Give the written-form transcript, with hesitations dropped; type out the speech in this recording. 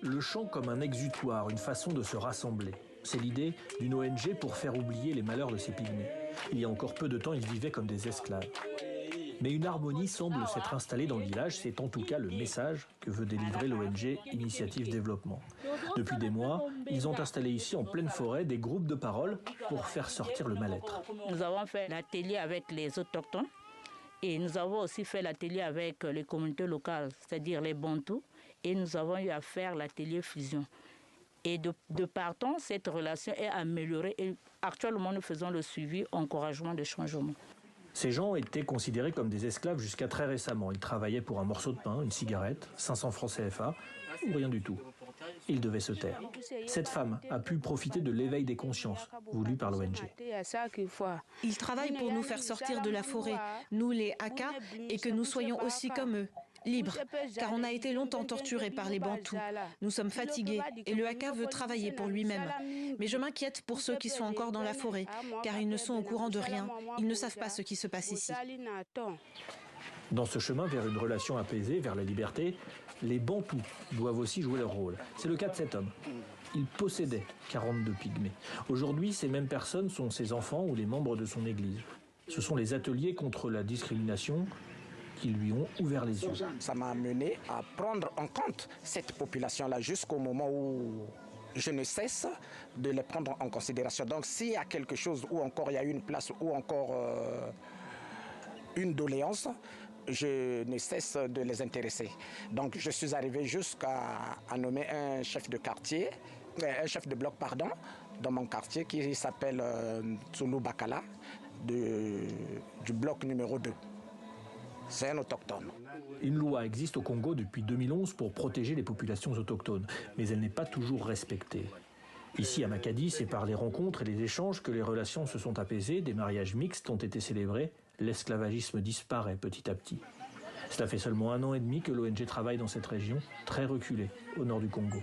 Le chant comme un exutoire, une façon de se rassembler. C'est l'idée d'une ONG pour faire oublier les malheurs de ces pygmées. Il y a encore peu de temps, ils vivaient comme des esclaves. Mais une harmonie semble s'être installée dans le village, c'est en tout cas le message que veut délivrer l'ONG Initiative Développement. Depuis des mois, ils ont installé ici en pleine forêt des groupes de parole pour faire sortir le mal-être. Nous avons fait l'atelier avec les autochtones et nous avons aussi fait l'atelier avec les communautés locales, c'est-à-dire les Bantous, et nous avons eu à faire l'atelier fusion. Et de partant, cette relation est améliorée et actuellement nous faisons le suivi, encouragement de changement. Ces gens étaient considérés comme des esclaves jusqu'à très récemment. Ils travaillaient pour un morceau de pain, une cigarette, 500 francs CFA, ou rien du tout. Ils devaient se taire. Cette femme a pu profiter de l'éveil des consciences, voulu par l'ONG. Ils travaillent pour nous faire sortir de la forêt, nous les Haka, et que nous soyons aussi comme eux. Libres, car on a été longtemps torturés par les Bantous. Nous sommes fatigués et le Haka veut travailler pour lui-même. Mais je m'inquiète pour ceux qui sont encore dans la forêt, car ils ne sont au courant de rien. Ils ne savent pas ce qui se passe ici. Dans ce chemin vers une relation apaisée, vers la liberté, les Bantous doivent aussi jouer leur rôle. C'est le cas de cet homme. Il possédait 42 pygmées. Aujourd'hui, ces mêmes personnes sont ses enfants ou les membres de son église. Ce sont les ateliers contre la discrimination qui lui ont ouvert les yeux. Ça m'a amené à prendre en compte cette population-là jusqu'au moment où je ne cesse de les prendre en considération. Donc s'il y a quelque chose où encore il y a une place ou encore une doléance, je ne cesse de les intéresser. Donc je suis arrivé jusqu'à nommer un chef de quartier, un chef de bloc, pardon, dans mon quartier qui s'appelle Tsulu Bakala, du bloc numéro 2. C'est un autochtone. Une loi existe au Congo depuis 2011 pour protéger les populations autochtones, mais elle n'est pas toujours respectée. Ici à Makadi, c'est par les rencontres et les échanges que les relations se sont apaisées, des mariages mixtes ont été célébrés, l'esclavagisme disparaît petit à petit. Cela fait seulement 1 an et demi que l'ONG travaille dans cette région, très reculée, au nord du Congo.